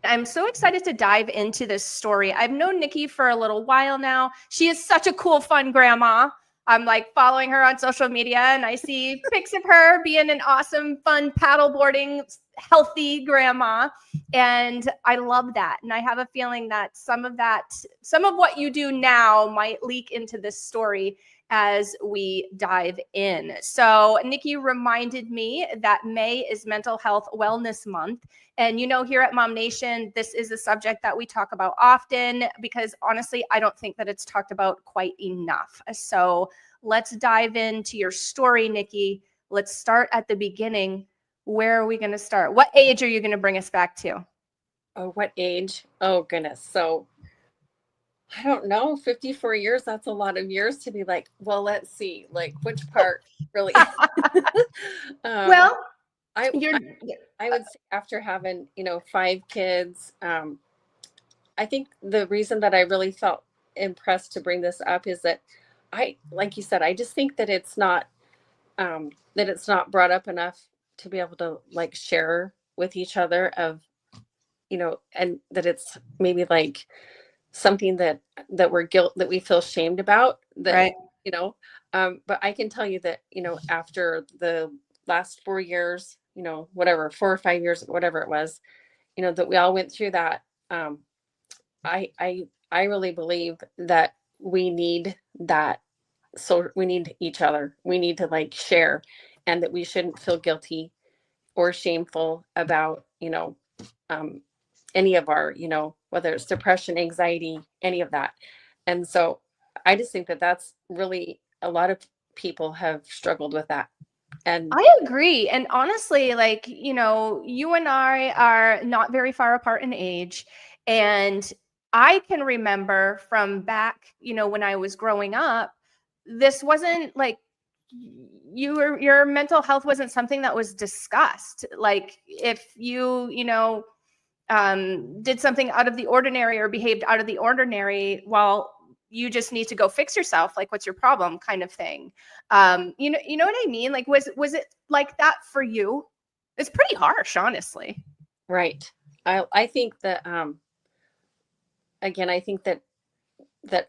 I'm so excited to dive into this story. I've known Nikki for a little while now. She is such a cool, fun grandma. I'm like following her on social media and I see pics of her being an awesome, fun, paddleboarding, healthy grandma. And I love that. And I have a feeling that some of what you do now might leak into this story as we dive in. So Nikki reminded me that May is Mental Health Wellness Month. And here at Mom Nation, this is a subject that we talk about often because honestly, I don't think that it's talked about quite enough. So let's dive into your story, Nikki. Let's start at the beginning. Where are we going to start? What age are you going to bring us back to? Oh, what age? Oh, goodness. So I don't know, 54 years, that's a lot of years to be like, well, let's see, like which part really. Well, I would say after having, 5 kids, I think the reason that I really felt impressed to bring this up is that like you said, I just think that it's not brought up enough to be able to like share with each other of, and that it's maybe like something that we feel shamed about that, right. But I can tell you that, after the last 4 years, whatever, 4 or 5 years, whatever it was, that we all went through that. I really believe that we need that. So we need each other. We need to like share, and that we shouldn't feel guilty or shameful about, any of our, whether it's depression, anxiety, any of that. And so I just think that that's really, a lot of people have struggled with that. And I agree. And honestly, like, you and I are not very far apart in age. And I can remember from back, when I was growing up, this wasn't like your mental health wasn't something that was discussed. Like if did something out of the ordinary or behaved out of the ordinary, well, you just need to go fix yourself. Like, what's your problem, kind of thing. You know what I mean? Like, was it like that for you? It's pretty harsh, honestly. right. I think that, again, I think that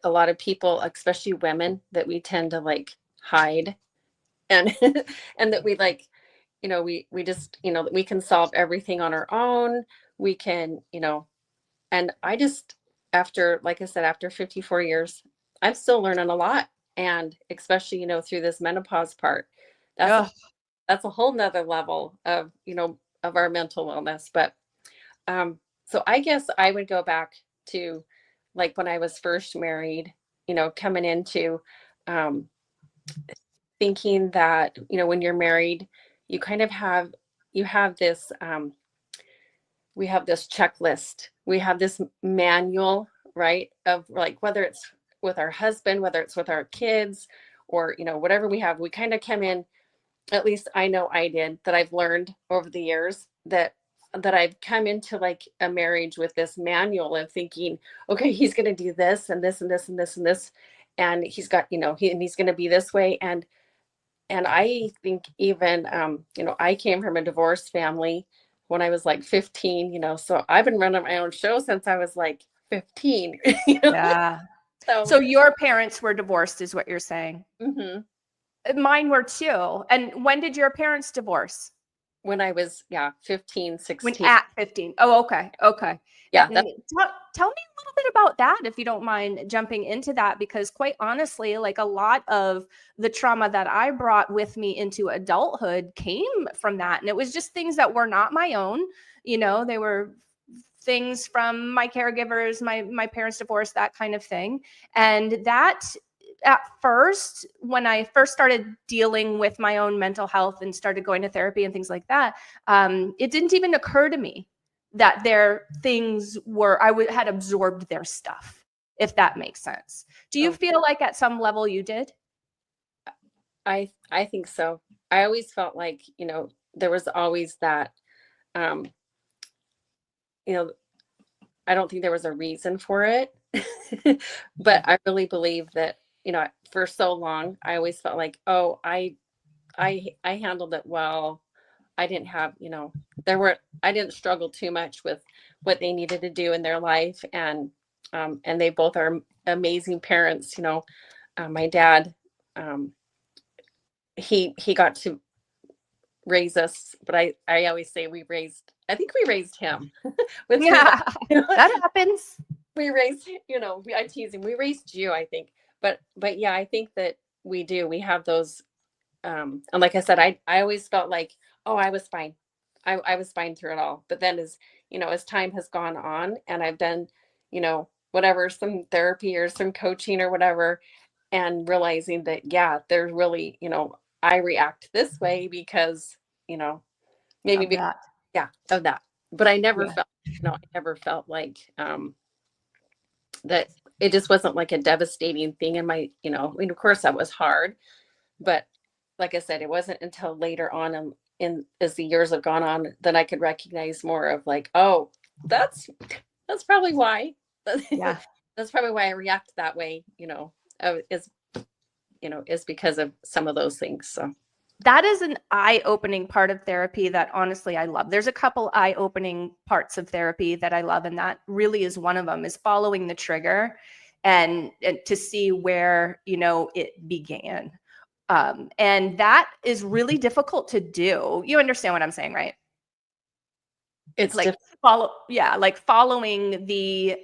a lot of people, especially women, that we tend to like hide, and and that we like, we just, we can solve everything on our own. We can, and I just, after, like I said, after 54 years, I'm still learning a lot. And especially, through this menopause part, that's that's a whole nother level of, of our mental wellness. But so I guess I would go back to like when I was first married, coming into thinking that, when you're married, you kind of have, this, we have this checklist, we have this manual, right? Of like, whether it's with our husband, whether it's with our kids, or, whatever we have, we kind of come in, at least I know I did, that I've learned over the years that I've come into like a marriage with this manual of thinking, okay, he's going to do this and this and this and this and this. And he's got, he's going to be this way. And I think even, I came from a divorced family when I was like 15, so I've been running my own show since I was like 15. Yeah. So your parents were divorced, is what you're saying? Mm-hmm. Mine were too. And when did your parents divorce? When I was, 15, 16. When at 15. Oh, okay. Okay. Yeah. Tell me a little bit about that, if you don't mind jumping into that, because quite honestly, like a lot of the trauma that I brought with me into adulthood came from that. And it was just things that were not my own. They were things from my caregivers, my parents' divorce, that kind of thing. And that, at first, when I first started dealing with my own mental health and started going to therapy and things like that, it didn't even occur to me that their things were, had absorbed their stuff, if that makes sense. Do you feel like at some level you did? I think so. I always felt like, there was always that, I don't think there was a reason for it, but I really believe that, for so long, I always felt like, oh, I handled it well. I didn't have, I didn't struggle too much with what they needed to do in their life. And they both are amazing parents. My dad, he got to raise us, but I always say I think we raised him with three Yeah, daughters. that happens. We raised, I tease him, we raised you, I think. But yeah, I think that we have those. And like I said, I always felt like, oh, I was fine. I was fine through it all. But then as time has gone on and I've done, whatever, some therapy or some coaching or whatever, and realizing that, yeah, there's really, I react this way because, maybe, Of that. yeah, of that. But I never Yeah. felt, I never felt like, that it just wasn't like a devastating thing in my, of course that was hard, but like I said, it wasn't until later on in as the years have gone on that I could recognize more of like, oh, that's probably why. Yeah. That's probably why I react that way, is is because of some of those things. So That is an eye-opening part of therapy that honestly I love. There's a couple eye-opening parts of therapy that I love, and that really is one of them, is following the trigger and to see where, it began. And that is really difficult to do. You understand what I'm saying, right? it's Like like following the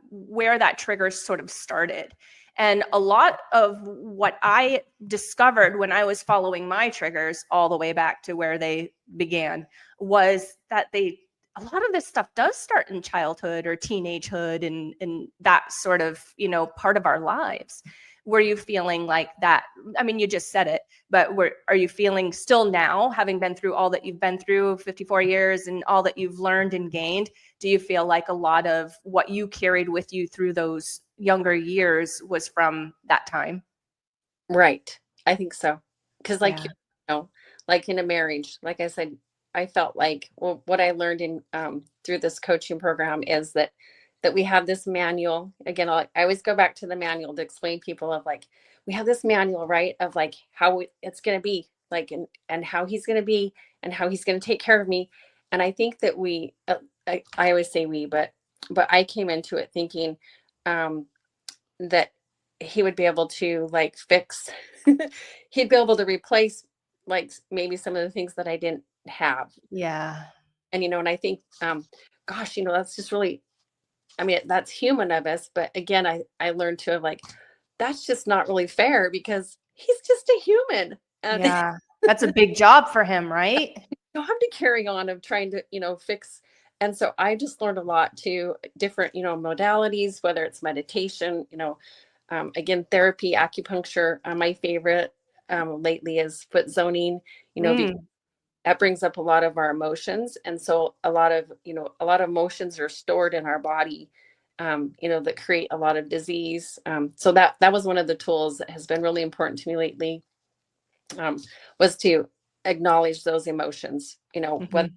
where that trigger sort of started. And a lot of what I discovered when I was following my triggers all the way back to where they began was that a lot of this stuff does start in childhood or teenagehood and that sort of, part of our lives. Were you feeling like that? I mean, you just said it, but are you feeling still now, having been through all that you've been through, 54 years and all that you've learned and gained? Do you feel like a lot of what you carried with you through those younger years was from that time? right. I think so. Because like, Yeah. like in a marriage, like I said, I felt like, well, what I learned in through this coaching program is that we have this manual. Again, I always go back to the manual to explain people of like, we have this manual, right, of like how it's going to be like, and how he's going to be and how he's going to take care of me. And I think that I always say but I came into it thinking that he would be able to like fix, he'd be able to replace like maybe some of the things that I didn't have. Yeah. And I think, gosh, that's just really, I mean, that's human of us. But again, I learned to like, that's just not really fair because he's just a human. And Yeah. That's a big job for him, right? don't have to carry on of trying to, fix. And so I just learned a lot to different, modalities, whether it's meditation, again, therapy, acupuncture. My favorite lately is foot zoning, because Mm, that brings up a lot of our emotions. And so a lot of emotions are stored in our body, that create a lot of disease. So that was one of the tools that has been really important to me lately, was to acknowledge those emotions, whether,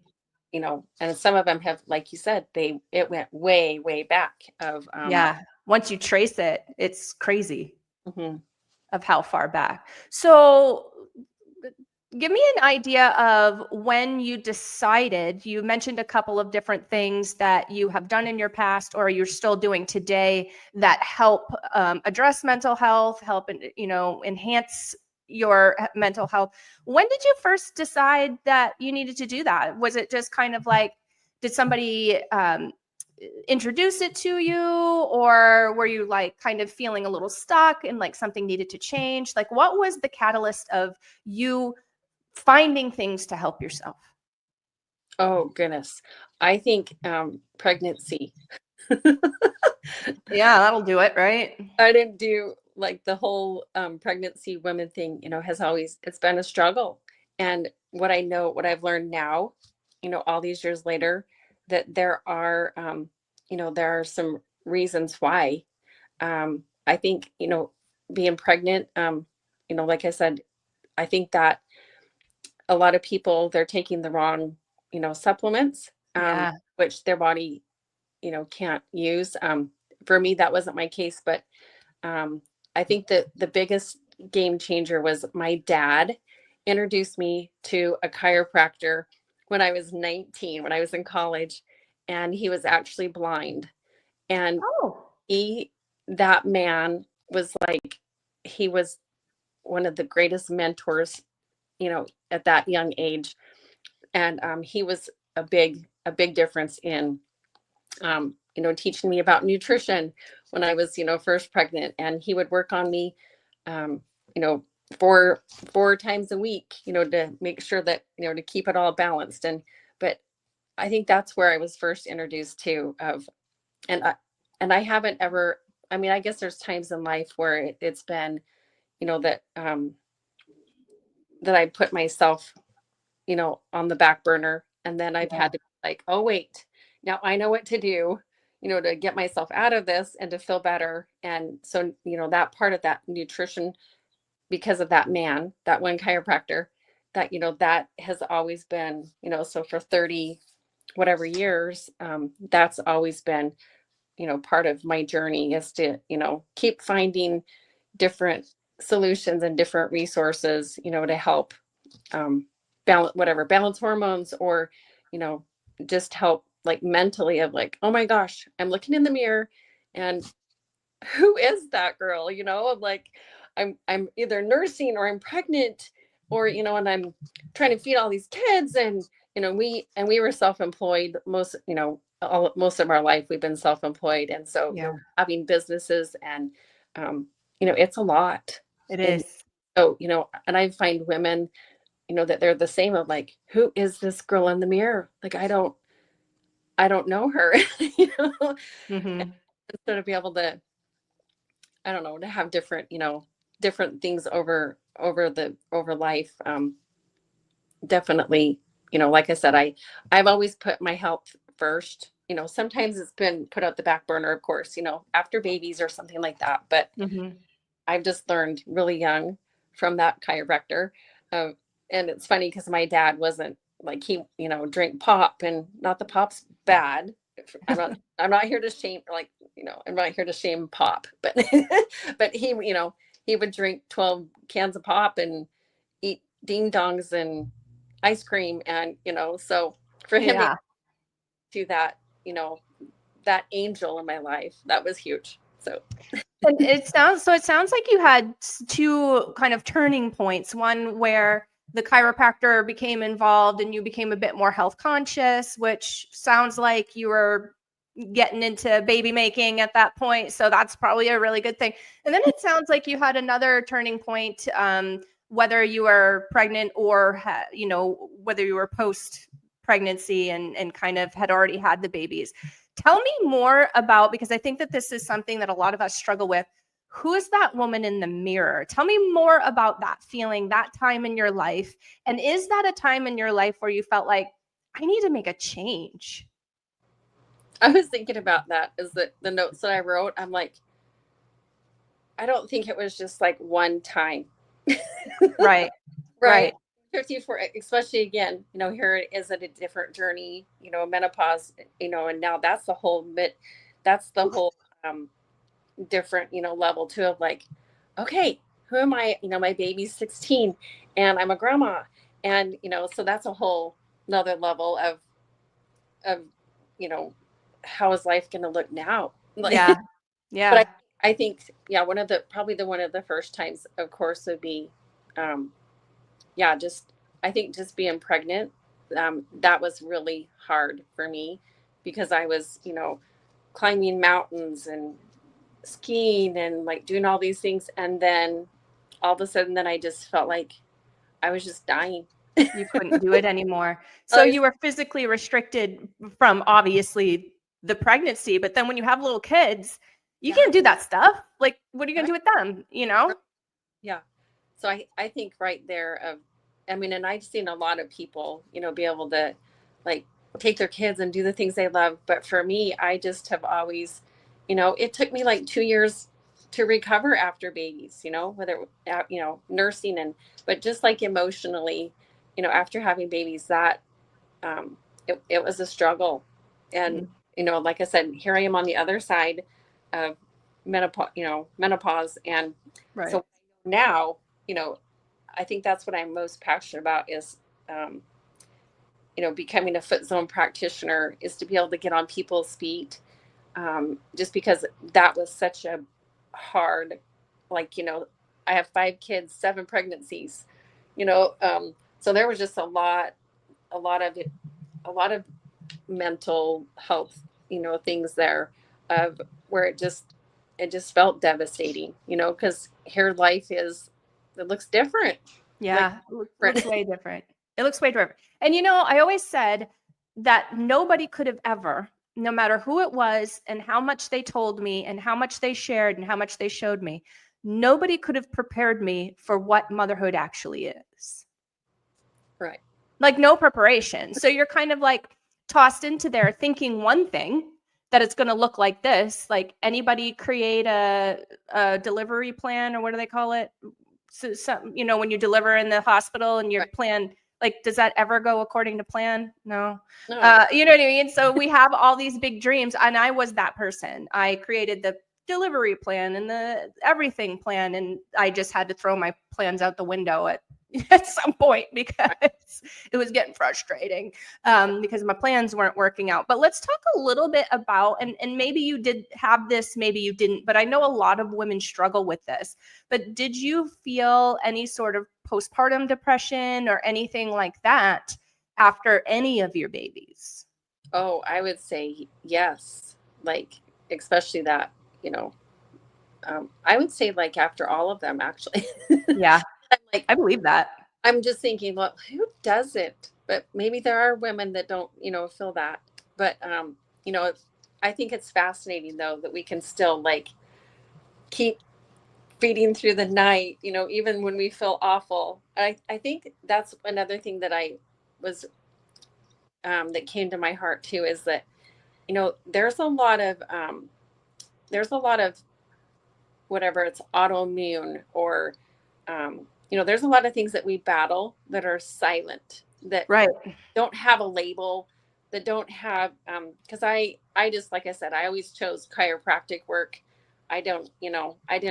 mhm. and some of them have, like you said, it went way, way back of, Yeah. Once you trace it, it's crazy mhm. of how far back. So give me an idea of when you decided. You mentioned a couple of different things that you have done in your past or you're still doing today that help address mental health, help, enhance your mental health. When did you first decide that you needed to do that? Was it just kind of like, did somebody introduce it to you, or were you like kind of feeling a little stuck and like something needed to change? Like, what was the catalyst of you finding things to help yourself? Oh goodness. I think pregnancy. Yeah, that'll do it, right? I didn't do like the whole pregnancy women thing, it's been a struggle. And what I've learned now, all these years later, that there are some reasons why. I think, being pregnant, like I said, I think that a lot of people, they're taking the wrong, supplements, Yeah. which their body, can't use. For me, that wasn't my case, but I think that the biggest game changer was my dad. introduced me to a chiropractor when I was 19, when I was in college, and he was actually blind. And Oh, that man was like, he was one of the greatest mentors, at that young age. And he was a big difference in, teaching me about nutrition when I was, first pregnant. And he would work on me, um, you know, four times a week, to make sure that, to keep it all balanced. But I think that's where I was first introduced to and I, and I haven't ever, I mean, I guess there's times in life where it's been, that I put myself, on the back burner. And then I've yeah. had to be like, oh, wait, now I know what to do, to get myself out of this and to feel better. And so, that part of that nutrition, because of that man, that one chiropractor, that has always been, so for 30 whatever years, that's always been, part of my journey is to, keep finding different solutions and different resources, to help balance hormones, or you know just help like mentally, of like, oh my gosh, I'm looking in the mirror and who is that girl, of like, I'm either nursing or I'm pregnant, or and I'm trying to feed all these kids. And we were self-employed most of our life. We've been self-employed, and so Yeah, having businesses, and it's a lot. it And is. so and I find women, that they're the same, of like, who is this girl in the mirror? Like, I don't know her. Hmm. Instead of be able to, I don't know, to have different things over life. Definitely, like I said, I've always put my health first. Sometimes it's been put out the back burner, of course, after babies or something like that. But Hmm. I've just learned really young from that chiropractor. Um, and it's funny because my dad wasn't like, he, drink pop, and not the pop's bad. I'm not here to shame, like, I'm not here to shame pop, but, but he would drink 12 cans of pop and eat ding dongs and ice cream. And, so for him to Yeah. do that, that angel in my life, that was huge. So And it sounds like you had two kind of turning points. One where the chiropractor became involved and you became a bit more health conscious, which sounds like you were getting into baby making at that point. So that's probably a really good thing. And then it sounds like you had another turning point, whether you were pregnant or, whether you were post pregnancy and kind of had already had the babies. Tell me more about, because I think that this is something that a lot of us struggle with. Who is that woman in the mirror? Tell me more about that feeling, that time in your life. And is that a time in your life where you felt like, I need to make a change? I was thinking about that, is that the notes that I wrote, I'm like, I don't think it was just like one time. Right. Right. Right. 54, especially again, here it is at a different journey, menopause, and now that's the whole different, level too, of like, okay, who am I? My baby's 16 and I'm a grandma. And, so that's a whole another level of, you know, how is life going to look now? Like, Yeah. but Yeah. I think, yeah, one of the first times, of course, would be, um, yeah, I think just being pregnant, that was really hard for me, because I was, climbing mountains and skiing and like doing all these things. And then all of a sudden, then I just felt like I was just dying. You couldn't do it anymore. So I was, you were physically restricted from obviously the pregnancy, but then when you have little kids, you yeah, can't do that stuff. Like, what are you going right, to do with them? You know? right, yeah. So I think right there of, I mean, and I've seen a lot of people, be able to like take their kids and do the things they love. But for me, I just have always, it took me like 2 years to recover after babies, whether, nursing, but just like emotionally, after having babies, that, it was a struggle. And, Mm, like I said, here I am on the other side of menopause, menopause. And right. so now, you know, I think that's what I'm most passionate about is, becoming a foot zone practitioner, is to be able to get on people's feet. Just because that was such a hard, like, I have 5 kids, 7 pregnancies, so there was just a lot of it, a lot of mental health, things there, of where it just felt devastating, because here life it looks different. Yeah, it looks way different. It looks way different. And I always said that nobody could have ever, no matter who it was and how much they told me and how much they shared and how much they showed me, nobody could have prepared me for what motherhood actually is. Right. Like no preparation. So you're kind of like tossed into there thinking one thing, that it's going to look like this. Like, anybody create a delivery plan, or what do they call it? So some, when you deliver in the hospital and your Right. plan, like, does that ever go according to plan? No. No. You know what I mean? So we have all these big dreams, and I was that person. I created the delivery plan and the everything plan, and I just had to throw my plans out the window at some point because it was getting frustrating, because my plans weren't working out. But let's talk a little bit about, and maybe you did have this, maybe you didn't, but I know a lot of women struggle with this. But did you feel any sort of postpartum depression or anything like that after any of your babies? Oh, I would say yes. Like, especially that, I would say like after all of them, actually. Yeah, I'm like, I believe that. I'm just thinking, well, who doesn't? But maybe there are women that don't, feel that. But, I think it's fascinating though, that we can still like keep feeding through the night, even when we feel awful. I think that's another thing that I was, that came to my heart too, is that, there's a lot of, whatever, it's autoimmune, or, there's a lot of things that we battle that are silent, that Right. don't have a label, that don't have, because I just, like I said, I always chose chiropractic work. I didn't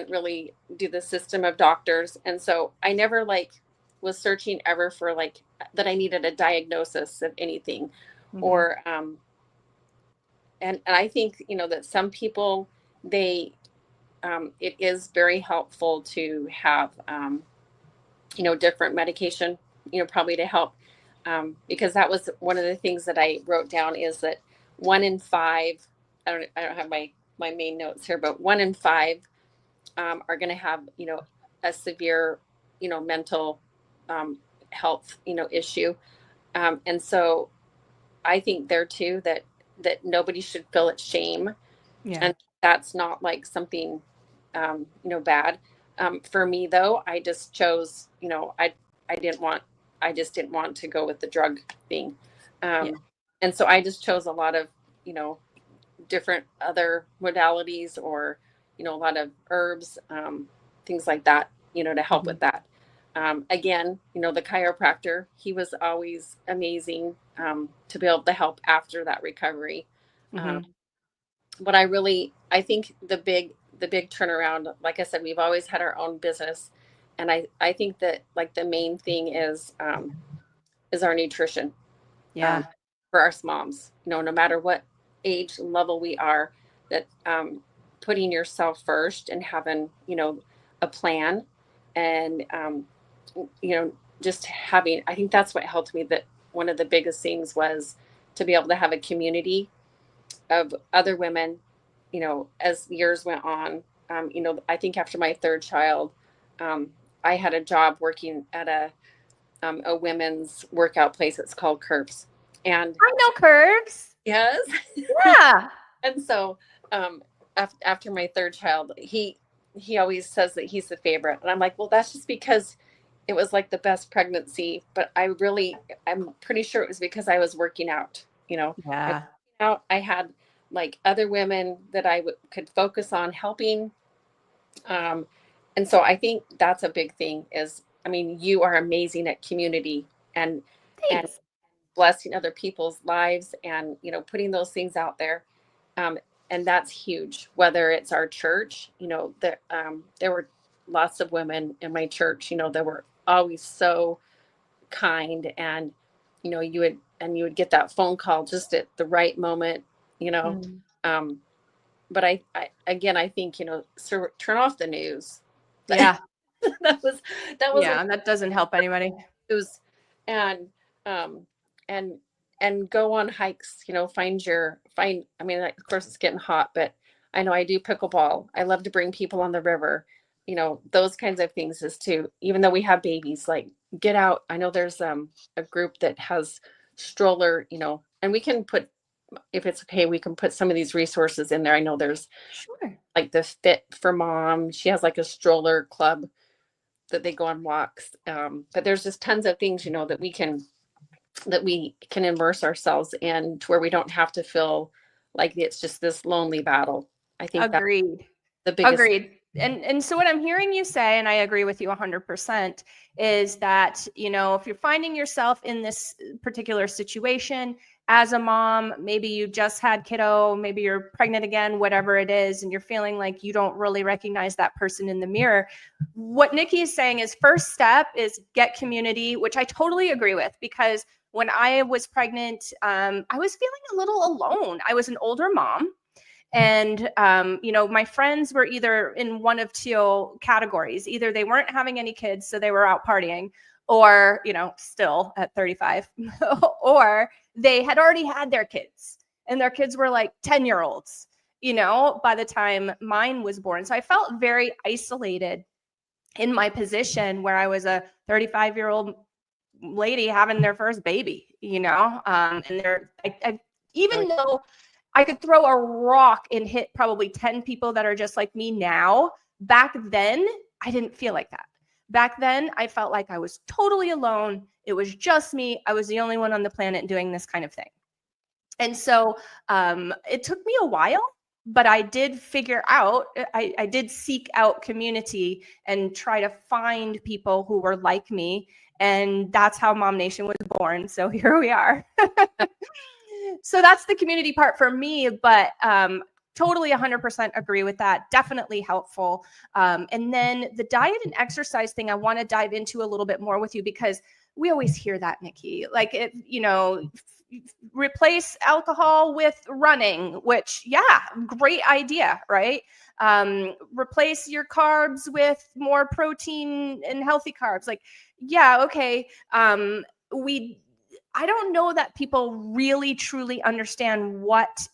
really do the system of doctors. And so I never like was searching ever for like that I needed a diagnosis of anything. Mhm. Or, and I think, that some people, it is very helpful to have, different medication, probably to help. Because that was one of the things that I wrote down, is that 1 in 5, I don't have my main notes here, but 1 in 5, are going to have, a severe, mental, health, issue. And so I think there too, that nobody should feel it's shame. Yeah. And that's not like something, bad. For me though, I just chose, I just didn't want to go with the drug thing. Yeah. And so I just chose a lot of, different other modalities, or, a lot of herbs, things like that, to help with that. Again, the chiropractor, he was always amazing, to be able to help after that recovery. Mhm. But I think the big turnaround, like I said, we've always had our own business. And I think that like the main thing is our nutrition, Yeah. for our moms, no matter what age level we are, that, putting yourself first and having, a plan, and, just having, I think that's what helped me, that one of the biggest things was to be able to have a community of other women, as years went on. I think after my 3rd child, I had a job working at a women's workout place. It's called Curves. And I know curves. yes. Yeah. And so, after my 3rd child, he always says that he's the favorite. And I'm like, well, that's just because it was like the best pregnancy. But I'm pretty sure it was because I was working out, I was Yeah. working out. I had like other women that I could focus on helping. And so I think that's a big thing, is, I mean, you are amazing at community, and Thanks. blessing other people's lives, and, putting those things out there. Um, and that's huge, whether it's our church, there were lots of women in my church, that were always so kind, and you would get that phone call just at the right moment, you know. Mm. But I think, turn off the news. Yeah. that was that was a Yeah. That doesn't help anybody. news. And um and and go on hikes, I mean, like, of course it's getting hot, but I know I do pickleball. I love to bring people on the river, those kinds of things, is to, even though we have babies, like, get out. I know there's a group that has stroller, and we can put, if it's okay, we can put some of these resources in there. I know there's Sure. like the Fit for Mom. She has like a stroller club that they go on walks. But there's just tons of things, that we can immerse ourselves in, to where we don't have to feel like it's just this lonely battle. I think that's Agreed. the biggest. Agreed. And so what I'm hearing you say, and I agree with you 100%, is that, if you're finding yourself in this particular situation as a mom, maybe you just had kiddo, maybe you're pregnant again, whatever it is, and you're feeling like you don't really recognize that person in the mirror. What Nikki is saying is, first step is get community, which I totally agree with, because when I was pregnant, I was feeling a little alone. I was an older mom. And, my friends were either in one of two categories. Either they weren't having any kids, so they were out partying, or, still at 35, or they had already had their kids, and their kids were like 10-year-olds, by the time mine was born. So I felt very isolated in my position, where I was a 35-year-old lady having their first baby, and even though I could throw a rock and hit probably 10 people that are just like me now, back then, I didn't feel like that. Back then, I felt like I was totally alone. It was just me. I was the only one on the planet doing this kind of thing. And so it took me a while, but I did figure out, I did seek out community and try to find people who were like me. And that's how Mom Nation was born. So here we are. So that's the community part for me, but totally 100% agree with that. Definitely helpful. And then the diet and exercise thing, I want to dive into a little bit more with you, because we always hear that, Nikki, like, replace alcohol with running, which, yeah, great idea, right? Replace your carbs with more protein and healthy carbs. Like, yeah, okay. I don't know that people really truly understand what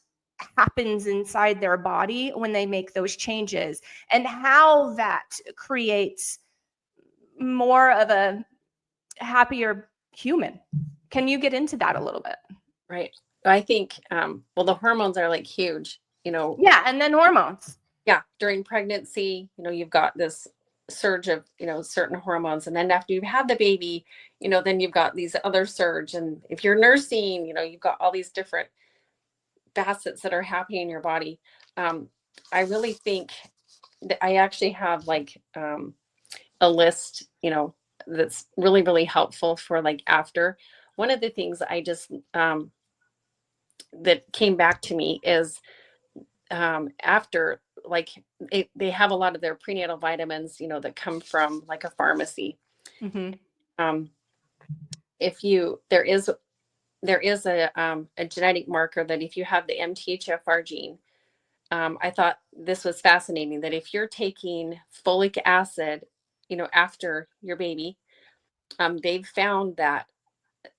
happens inside their body when they make those changes, and how that creates more of a happier human. Can you get into that a little bit? Right. I think, the hormones are like huge, Yeah. And then hormones. Yeah. During pregnancy, you've got this surge of, certain hormones. And then after you've had the baby, then you've got these other surge. And if you're nursing, you've got all these different facets that are happening in your body. I really think that I actually have like a list, that's really, really helpful for like after. One of the things I just that came back to me is after, like, they have a lot of their prenatal vitamins, that come from like a pharmacy. Mm-hmm. If there is a genetic marker that if you have the MTHFR gene, I thought this was fascinating, that if you're taking folic acid, after your baby, they've found that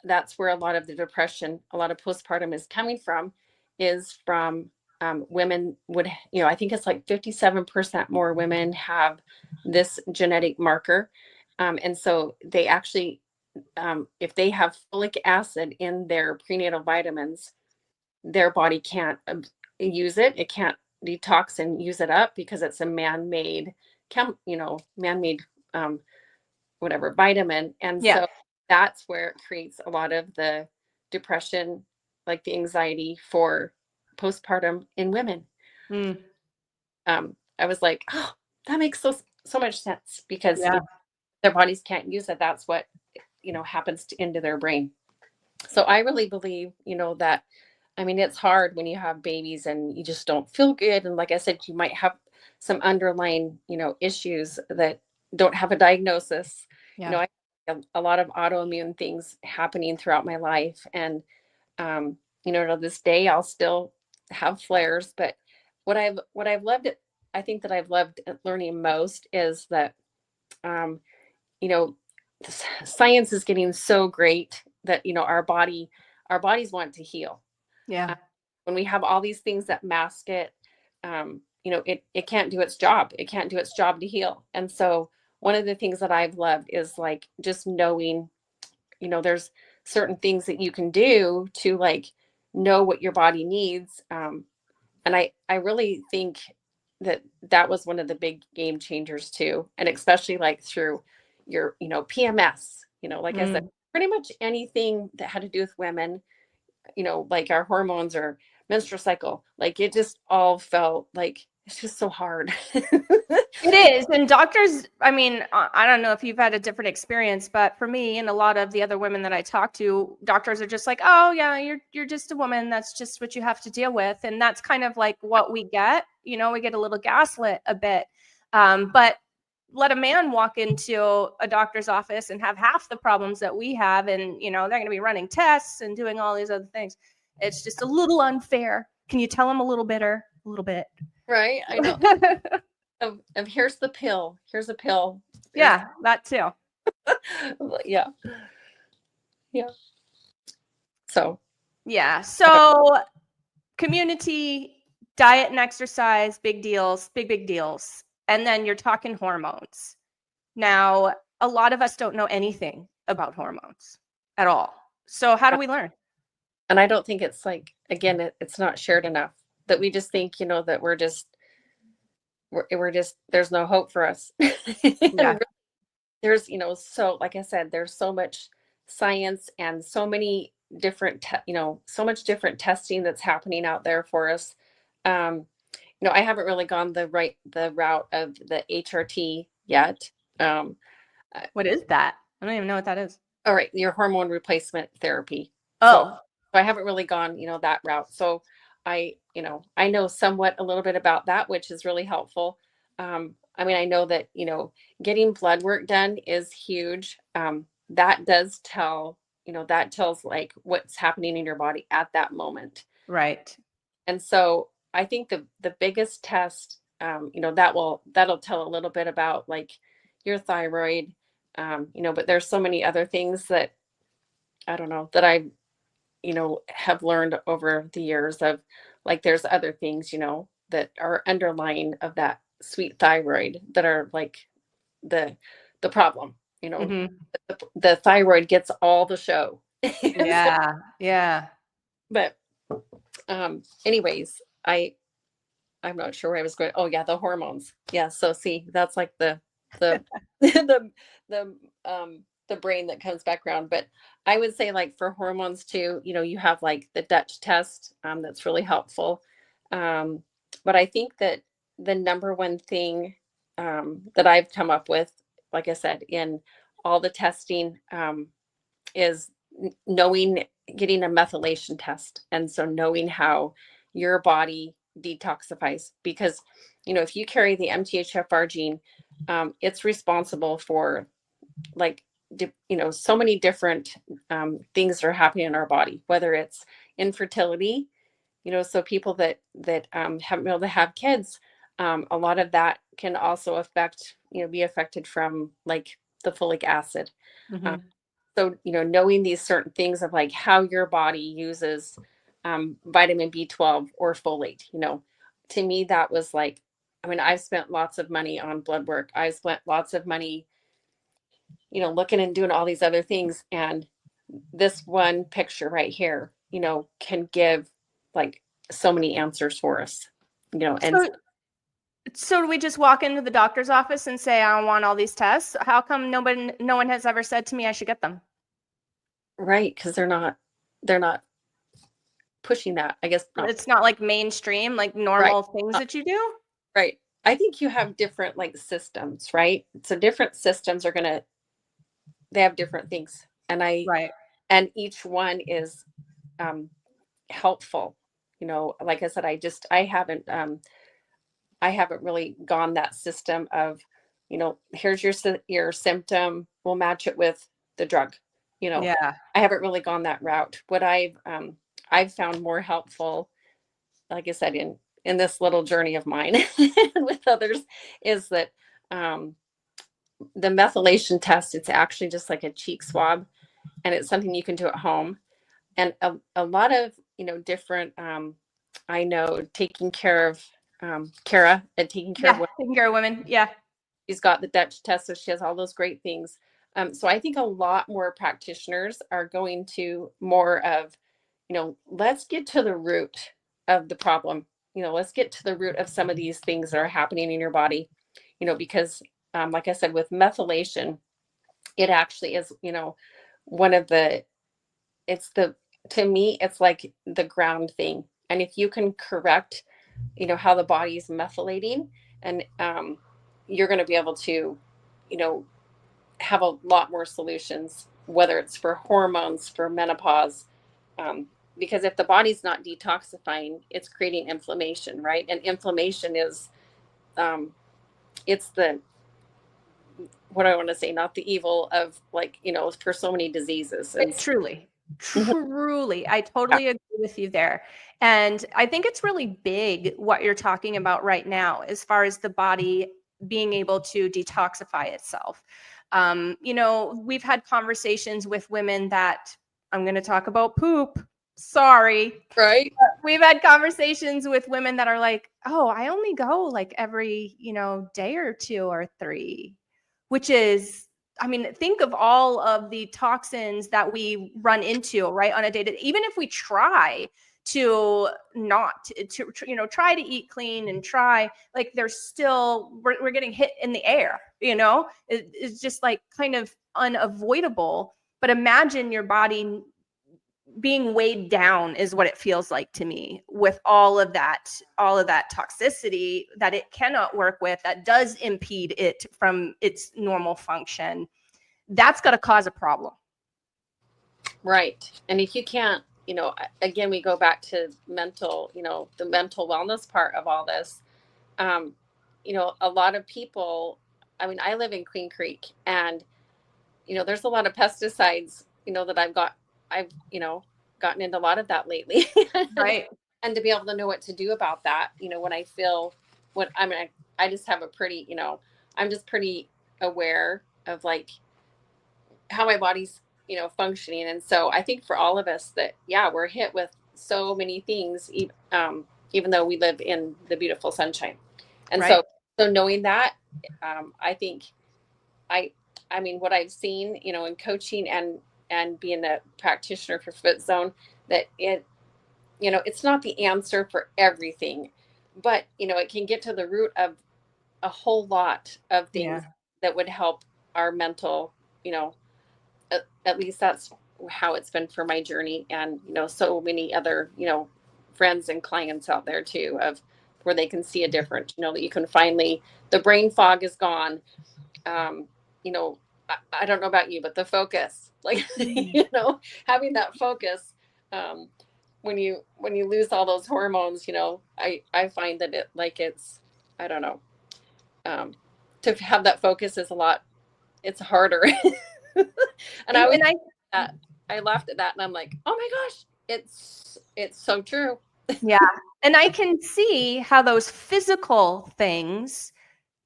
that's where a lot of the depression, a lot of postpartum is coming from, is from women would, I think it's like 57% more women have this genetic marker. And so they actually, if they have folic acid in their prenatal vitamins, their body can't use it. It can't detox and use it up, because it's a man-made, man-made, whatever vitamin. And Yeah. so that's where it creates a lot of the depression, like the anxiety for postpartum in women. Mm. I was like, oh, that makes so much sense, because Yeah. if their bodies can't use it, that's what, happens into their brain. So I really believe, that, I mean, it's hard when you have babies and you just don't feel good. And like I said, you might have some underlying, issues that don't have a diagnosis. Yeah. I a lot of autoimmune things happening throughout my life. And, to this day, I'll still have flares, but what I've loved, I think that I've loved learning most is that, um, you know, science is getting so great that, our bodies want to heal. Yeah. When we have all these things that mask it, it can't do its job. It can't do its job to heal. And so one of the things that I've loved is like just knowing, there's certain things that you can do to like know what your body needs. And I really think that was one of the big game changers too. And especially like through your, PMS, like I said, Mm. pretty much anything that had to do with women, like our hormones or menstrual cycle, like it just all felt like it's just so hard. It is. And doctors, I mean, I don't know if you've had a different experience, but for me and a lot of the other women that I talk to, doctors are just like, oh yeah, you're just a woman. That's just what you have to deal with. And that's kind of like what we get, we get a little gaslit a bit. But let a man walk into a doctor's office and have half the problems that we have. And, they're going to be running tests and doing all these other things. It's just a little unfair. Can you tell them a little bit? Right. I know. Of here's the pill. Here's a pill. Yeah, that too. Yeah. Yeah. So. Yeah. So community, diet and exercise, big deals, big deals. And then you're talking hormones. Now, a lot of us don't know anything about hormones at all. So how do we learn? And I don't think it's like, again, it's not shared enough that we just think, that we're just, there's no hope for us. Yeah. There's, so like I said, there's so much science and so many different, so much different testing that's happening out there for us. I haven't really gone the route of the HRT yet. What is that? I don't even know what that is. All right. Your hormone replacement therapy. Oh. So I haven't really gone, that route. So I know somewhat a little bit about that, which is really helpful. I mean, I know that, getting blood work done is huge. That does tell, that tells like what's happening in your body at that moment. Right. And so I think the biggest test, that'll tell a little bit about like your thyroid, but there's so many other things that I don't know that I, have learned over the years of like, there's other things, that are underlying of that sweet thyroid that are like the problem, Mm-hmm. the thyroid gets all the show. Yeah. So, yeah. but, anyways, I'm not sure where I was going. Oh yeah, the hormones. Yeah. So see, that's like the the the brain that comes back around. But I would say like for hormones too, you have like the Dutch test, that's really helpful. But I think that the number one thing, that I've come up with, like I said, in all the testing, is getting a methylation test. And so knowing how your body detoxifies, because, if you carry the MTHFR gene, it's responsible for like, so many different, things that are happening in our body, whether it's infertility, so people that haven't been able to have kids, a lot of that can also affect, be affected from like the folic acid. Mm-hmm. So, knowing these certain things of like how your body uses, vitamin B12 or folate, to me, that was like, I mean, I've spent lots of money on blood work. I've spent lots of money, looking and doing all these other things. And this one picture right here, can give like so many answers for us, and So do we just walk into the doctor's office and say, I want all these tests? How come no one has ever said to me I should get them? right. Cause they're not pushing that, I guess. It's not like mainstream, like normal things that you do. Right. I think you have different like systems, right? So different systems they have different things. And Right. and each one is, helpful. Like I said, I haven't really gone that system of, here's your symptom. We'll match it with the drug. Yeah. I haven't really gone that route. What I've found more helpful, like I said, in this little journey of mine with others, is that the methylation test, it's actually just like a cheek swab, and it's something you can do at home. And a lot of, different, I know, taking care of, Kara at Taking Care of Yeah. Women, Taking care of women. Yeah. she's got the Dutch test, so she has all those great things. So I think a lot more practitioners are going to more of, let's get to the root of the problem. Let's get to the root of some of these things that are happening in your body, because, like I said, with methylation, it actually is, one of the, to me, it's like the ground thing. And if you can correct, how the body's methylating, and you're going to be able to, have a lot more solutions, whether it's for hormones, for menopause, because if the body's not detoxifying, it's creating inflammation, right? And inflammation is, it's the, what I want to say, not the evil of, like, for so many diseases. And Truly, Mhm. truly, I Yeah. totally agree with you there. And I think it's really big what you're talking about right now, as far as the body being able to detoxify itself. We've had conversations with women that, I'm going to talk about poop. Sorry. Right. We've had conversations with women that are like, oh, I only go like every, day or 2 or 3, which is, I mean, think of all of the toxins that we run into, right, on a day to day. Even if we try to not to, try to eat clean and try, like, there's still, we're getting hit in the air, it's just like kind of unavoidable. But imagine your body being weighed down is what it feels like to me, with all of that toxicity that it cannot work with, that does impede it from its normal function. That's got to cause a problem. Right. And if you can't, again, we go back to mental, the mental wellness part of all this. A lot of people, I mean, I live in Queen Creek, and, there's a lot of pesticides, that I've, gotten into a lot of that lately. Right. And to be able to know what to do about that, when I feel I just have a pretty, I'm just pretty aware of, like, how my body's, functioning. And so I think for all of us that, yeah, we're hit with so many things, even though we live in the beautiful sunshine. And Right. so knowing that, I think I mean, what I've seen, in coaching and being a practitioner for Foot Zone, that it's not the answer for everything, but, it can get to the root of a whole lot of things that would help our mental, at least that's how it's been for my journey. And, so many other, friends and clients out there too, of where they can see a difference, that you can finally, the brain fog is gone. I don't know about you, but the focus, like, having that focus, when you lose all those hormones, I find that it's, I don't know, to have that focus is it's harder. And I laughed at that, and I'm like, oh my gosh, it's so true. Yeah. And I can see how those physical things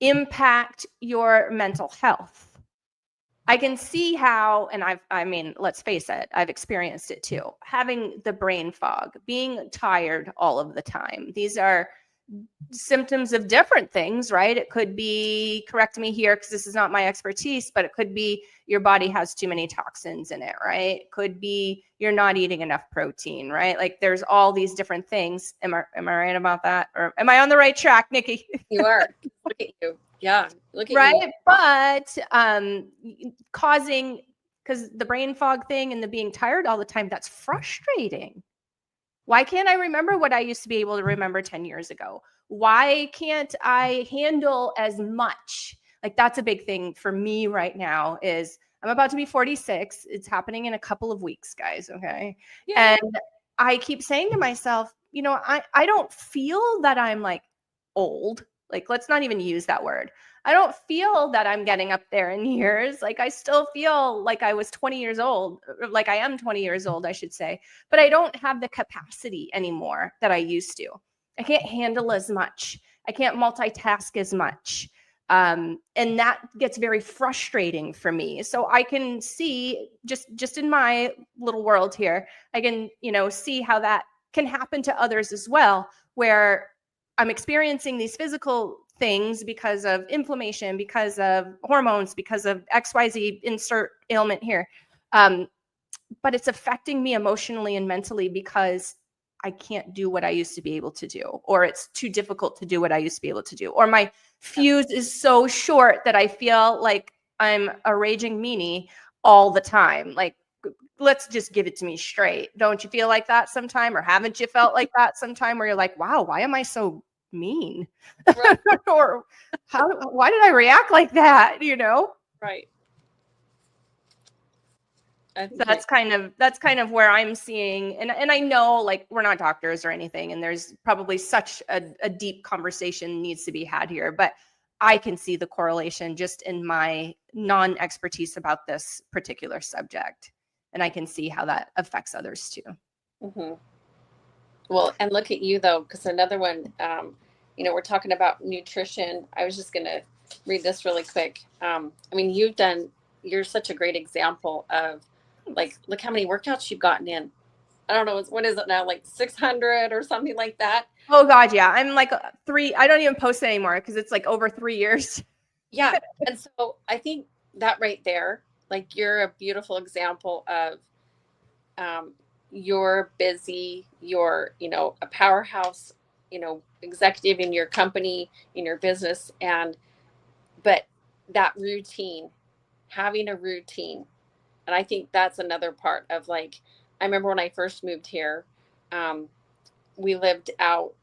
impact your mental health. I can see how, and I mean, let's face it, I've experienced it too. Having the brain fog, being tired all of the time. These are symptoms of different things, right? It could be, correct me here because this is not my expertise, but it could be your body has too many toxins in it, right? It could be you're not eating enough protein, right? Like, there's all these different things. Am I right about that? Or am I on the right track, Nikki? You are. Look at you. Yeah. Look at right. you. But causing, because the brain fog thing and the being tired all the time, that's frustrating. Why can't I remember what I used to be able to remember 10 years ago? Why can't I handle as much? Like, that's a big thing for me right now. Is I'm about to be 46. It's happening in a couple of weeks, guys. Okay. Yeah. And I keep saying to myself, I don't feel that I'm like old. Like, let's not even use that word. I don't feel that I'm getting up there in years. Like, I still feel like I was 20 years old, like I am 20 years old, I should say, but I don't have the capacity anymore that I used to. I can't handle as much. I can't multitask as much. And that gets very frustrating for me. So I can see just in my little world here, I can, see how that can happen to others as well, where I'm experiencing these physical things because of inflammation, because of hormones, because of XYZ insert ailment here. But it's affecting me emotionally and mentally because I can't do what I used to be able to do, or it's too difficult to do what I used to be able to do, or my fuse is so short that I feel like I'm a raging meanie all the time. Like, let's just give it to me straight. Don't you feel like that sometime? Or haven't you felt like that sometime where you're like, wow, why am I so mean? Right. Or why did I react like that? Right. So that's kind of where I'm seeing, and I know, like, we're not doctors or anything, and there's probably such a deep conversation needs to be had here, but I can see the correlation just in my non-expertise about this particular subject, and I can see how that affects others too. Mm-hmm. Well, and look at you though, because another one, we're talking about nutrition. I was just going to read this really quick. I mean, you're such a great example of, like, look how many workouts you've gotten in. I don't know, what is it now, like 600 or something like that? Oh God, yeah. I'm like 3. I don't even post anymore because it's like over 3 years. Yeah. And so I think that right there, like, you're a beautiful example of, you're busy, you're, a powerhouse, executive in your company, in your business. But that routine, having a routine. And I think that's another part of, like, I remember when I first moved here, we lived out,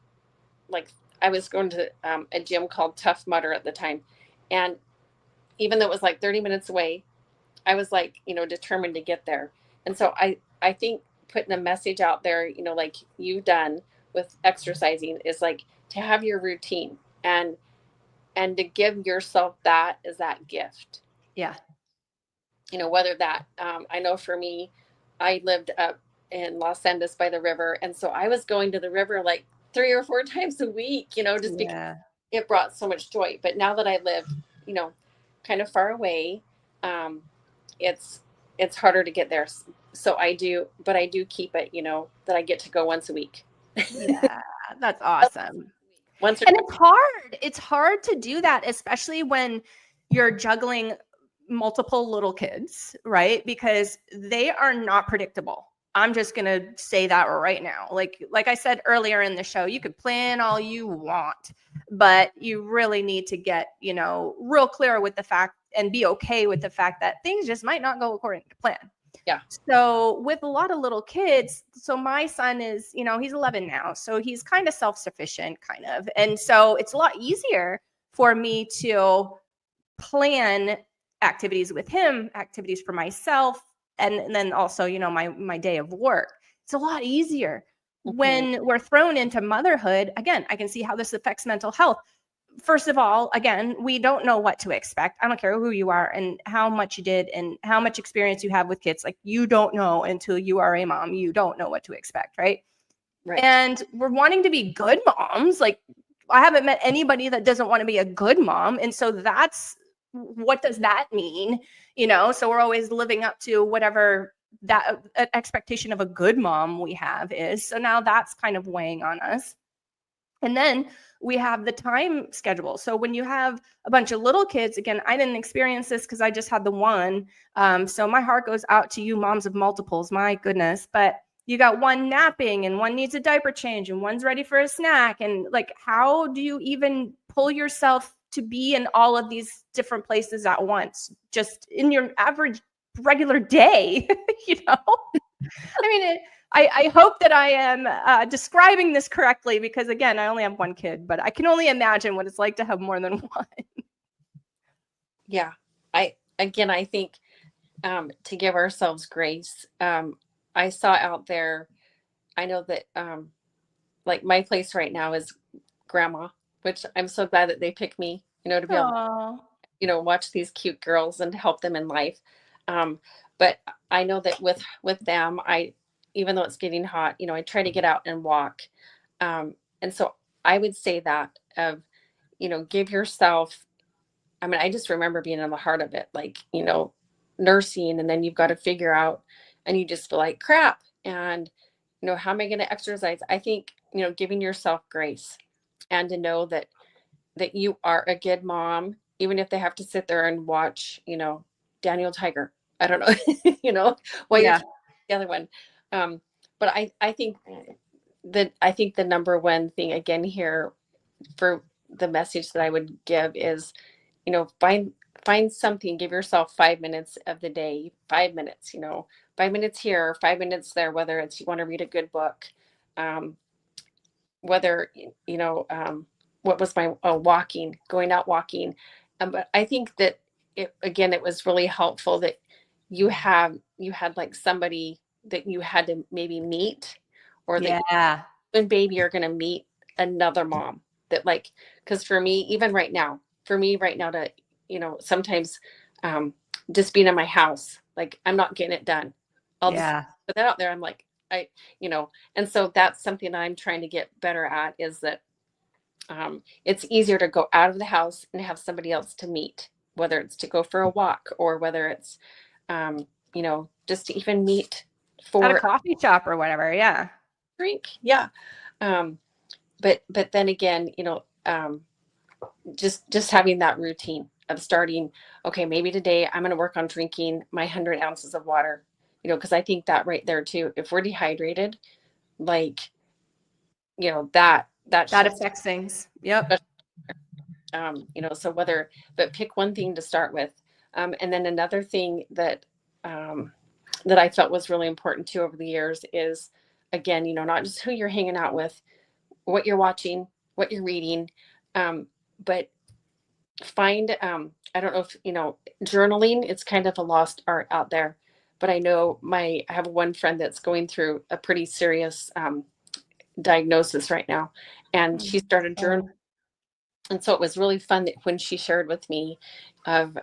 like, I was going to a gym called Tough Mudder at the time. And even though it was like 30 minutes away, I was like, determined to get there. And so I think putting a message out there, like you've done with exercising, is like to have your routine and to give yourself that as that gift. Yeah. Whether that, I know for me, I lived up in Los Angeles by the river. And so I was going to the river like 3 or 4 times a week, just because it brought so much joy. But now that I live, kind of far away, it's harder to get there. So I do keep it, that I get to go once a week. Yeah, that's awesome. And it's hard to do that, especially when you're juggling multiple little kids, right? Because they are not predictable. I'm just going to say that right now. Like I said earlier in the show, you could plan all you want, but you really need to get, real clear with the fact and be okay with the fact that things just might not go according to plan. Yeah. So with a lot of little kids, so my son is, he's 11 now, so he's kind of self-sufficient, kind of. And so it's a lot easier for me to plan activities with him, activities for myself, and then also, my day of work. It's a lot easier. Mm-hmm. When we're thrown into motherhood, again, I can see how this affects mental health. First of all, again, we don't know what to expect. I don't care who you are and how much you did and how much experience you have with kids. Like, you don't know until you are a mom. You don't know what to expect, right? Right. And we're wanting to be good moms. Like, I haven't met anybody that doesn't want to be a good mom. And so what does that mean? So we're always living up to whatever that expectation of a good mom we have is. So now that's kind of weighing on us. And then we have the time schedule. So when you have a bunch of little kids, again, I didn't experience this because I just had the one. So my heart goes out to you moms of multiples, my goodness. But you got one napping and one needs a diaper change and one's ready for a snack. And like, how do you even pull yourself to be in all of these different places at once, just in your average regular day? I mean, I hope that I am describing this correctly, because again, I only have one kid, but I can only imagine what it's like to have more than one. Yeah. I think to give ourselves grace. I saw out there, I know that like my place right now is grandma, which I'm so glad that they picked me, to be able to, Oh, watch these cute girls and help them in life. Um, but I know that with them, even though it's getting hot, I try to get out and walk. And so I would say that of, give yourself, I mean, I just remember being in the heart of it, like, nursing, and then you've got to figure out, and you just feel like crap. And, how am I going to exercise? I think, giving yourself grace and to know that you are a good mom, even if they have to sit there and watch, Daniel Tiger. I don't know, while you're yeah. the other one. But I think I think the number one thing again here for the message that I would give is, find something, give yourself 5 minutes of the day, 5 minutes, 5 minutes here, 5 minutes there, whether it's you want to read a good book, um, whether, what was my walking, going out walking. But I think that it was really helpful that you had like somebody that you had to maybe meet, or that Yeah. and baby you're going to meet another mom that, like, because for me right now to, sometimes, um just being in my house, like, I'm not getting it done. I'll just Yeah. put that out there. I'm like, and so that's something I'm trying to get better at, is that, it's easier to go out of the house and have somebody else to meet, whether it's to go for a walk, or whether it's, just to even meet At a for coffee shop or whatever. Yeah. drink. Yeah. Um, but then again, just having that routine of starting, okay, maybe today I'm going to work on drinking my 100 ounces of water, because I think that right there too, if we're dehydrated, like, that That shuts, affects things. Yep. so but pick one thing to start with. And then another thing that I felt was really important too over the years is, again, not just who you're hanging out with, what you're watching, what you're reading, but find, I don't know if, journaling, it's kind of a lost art out there, but I have one friend that's going through a pretty serious, diagnosis right now, and she started journaling. Oh, And so it was really fun that when she shared with me of,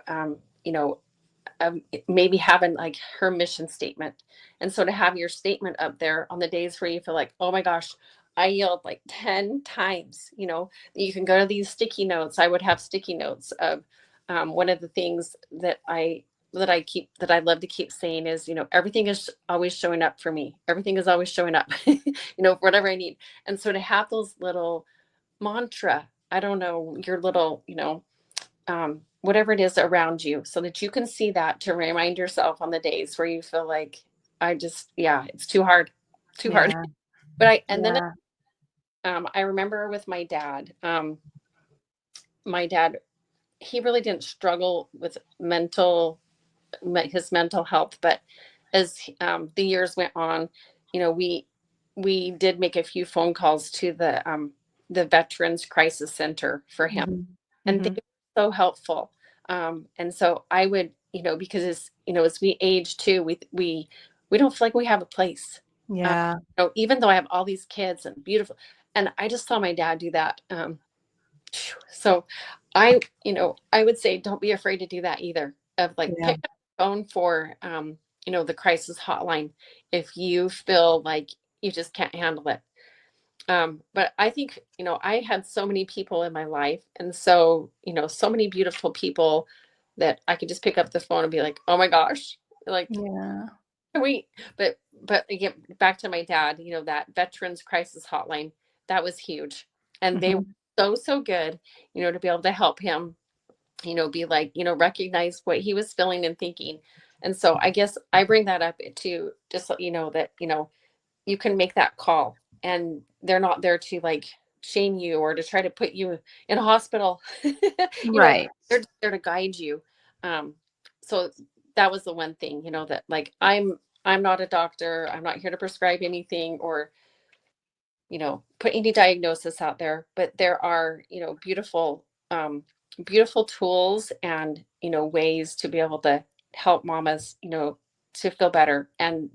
maybe having like her mission statement. And so to have your statement up there on the days where you feel like, oh my gosh, I yelled like 10 times, you can go to these sticky notes. I would have sticky notes of, one of the things that I love to keep saying is, everything is always showing up for me. Everything is always showing up, whatever I need. And so to have those little mantra, I don't know, your little, whatever it is around you, so that you can see that, to remind yourself on the days where you feel like, yeah, it's too hard. yeah. But and then, Yeah. I remember with my dad, he really didn't struggle with his mental health, but as, the years went on, we did make a few phone calls to the Veterans Crisis Center for him, Mhm. and they Mhm. were so helpful. And so I would, because as we age too, we don't feel like we have a place. Um, Yeah. even though I have all these kids and beautiful, and I just saw my dad do that. So I would say, don't be afraid to do that either. Of like, Yeah. pick up the phone for, the crisis hotline if you feel like you just can't handle it. But I think, I had so many people in my life, and so, so many beautiful people that I could just pick up the phone and be like, oh my gosh, like, Yeah. we, but again, back to my dad, that Veterans Crisis Hotline, that was huge. And they were Mhm. so good, to be able to help him, be like, recognize what he was feeling and thinking. And so I guess I bring that up to just let you know that, you can make that call, and they're not there to like shame you or to try to put you in a hospital. Right. They're just there to guide you. Um, so that was the one thing, that, like, I'm not a doctor. I'm not here to prescribe anything or, put any diagnosis out there, but there are, beautiful tools and, ways to be able to help mamas, to feel better. And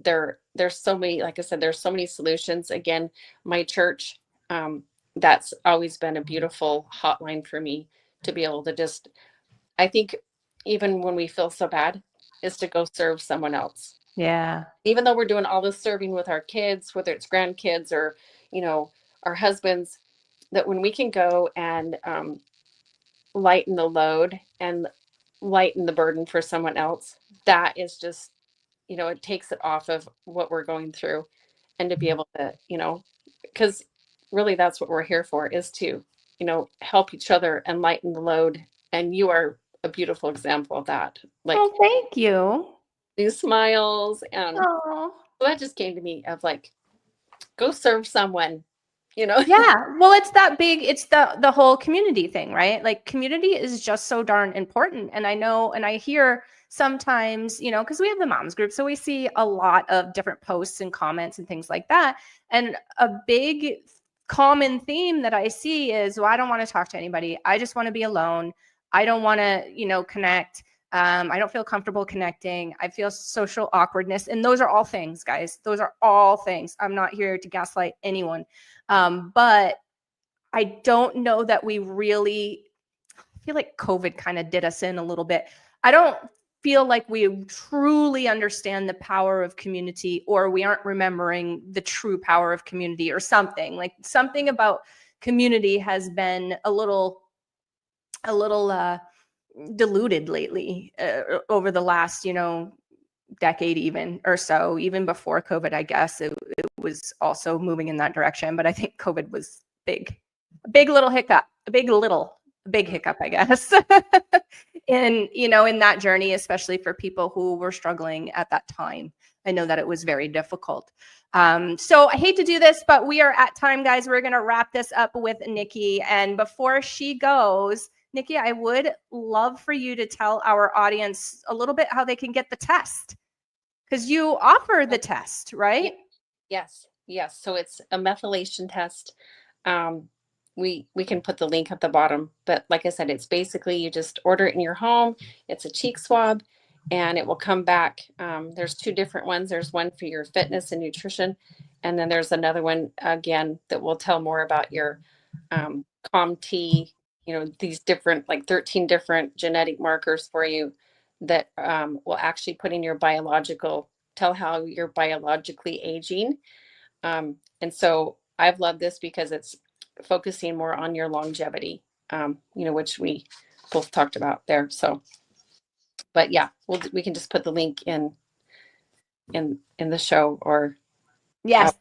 there's so many, like I said, there's so many solutions. Again, my church, um, that's always been a beautiful hotline for me to be able to just, I think even when we feel so bad, is to go serve someone else. Yeah. Even though we're doing all this serving with our kids, whether it's grandkids or, our husbands, that when we can go and lighten the load and lighten the burden for someone else, that is just, it takes it off of what we're going through. And to be able to, because really that's what we're here for, is to, help each other and lighten the load. And you are a beautiful example of that. Like, Oh, thank you. these smiles. And Oh. so that just came to me of like, go serve someone, Yeah. Well, it's the whole community thing, right? Like community is just so darn important. And I know, and I hear sometimes, because we have the moms group, so we see a lot of different posts and comments and things like that. And a big common theme that I see is, well, I don't want to talk to anybody. I just want to be alone. I don't want to, connect. I don't feel comfortable connecting. I feel social awkwardness. And those are all things, guys. Those are all things. I'm not here to gaslight anyone. But I don't know that we really, I feel like COVID kind of did us in a little bit. I don't feel like we truly understand the power of community, or we aren't remembering the true power of community, or something. Like something about community has been a little diluted lately, over the last, decade even or so. Even before COVID, I guess it was also moving in that direction. But I think COVID was a big little hiccup, a big hiccup, I guess, in that journey, especially for people who were struggling at that time. I know that it was very difficult. So I hate to do this, but we are at time, guys. We're going to wrap this up with Nikki. And before she goes, Nikki, I would love for you to tell our audience a little bit how they can get the test, because you offer the test, right? Yes. So it's a methylation test. We can put the link at the bottom, but like I said, it's basically you just order it in your home. It's a cheek swab, and it will come back. There's two different ones. There's one for your fitness and nutrition, and then there's another one again that will tell more about your COMT. These different, like 13 different genetic markers for you that will actually put in your tell how you're biologically aging. And so I've loved this because it's focusing more on your longevity, which we both talked about there. So, but yeah, we can just put the link in the show, or Yes.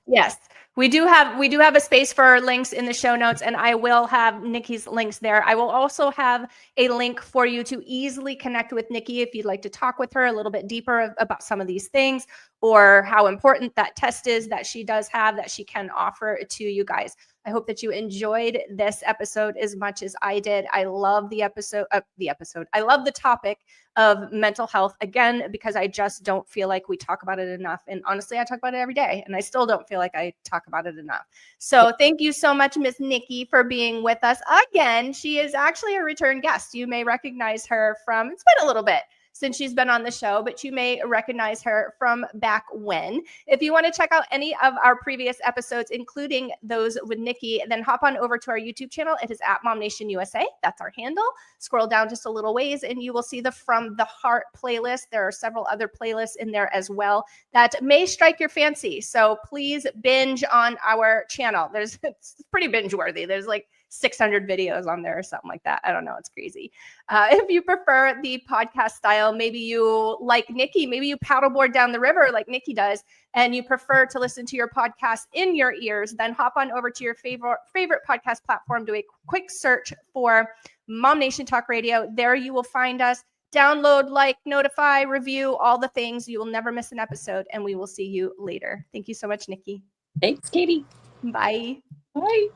We do have a space for links in the show notes, and I will have Nikki's links there. I will also have a link for you to easily connect with Nikki if you'd like to talk with her a little bit deeper about some of these things, or how important that test is that she does have, that she can offer to you guys. I hope that you enjoyed this episode as much as I did. I love the episode. I love the topic of mental health, again, because I just don't feel like we talk about it enough. And honestly, I talk about it every day, and I still don't feel like I talk about it enough. So thank you so much, Miss Nikki, for being with us again. She is actually a return guest. You may recognize her from, it's been a little bit since she's been on the show, but you may recognize her from back when. If you want to check out any of our previous episodes, including those with Nikki, then hop on over to our YouTube channel. It is at Mom Nation USA. That's our handle. Scroll down just a little ways and you will see the From the Heart playlist. There are several other playlists in there as well that may strike your fancy. So please binge on our channel. It's pretty binge worthy. There's like 600 videos on there or something like that. I don't know. It's crazy. If you prefer the podcast style, maybe you like Nikki, maybe you paddleboard down the river like Nikki does, and you prefer to listen to your podcast in your ears, then hop on over to your favorite podcast platform, do a quick search for Mom Nation Talk Radio. There you will find us. Download, like, notify, review, all the things. You will never miss an episode, and we will see you later. Thank you so much, Nikki. thanks, Katie. Bye. Bye.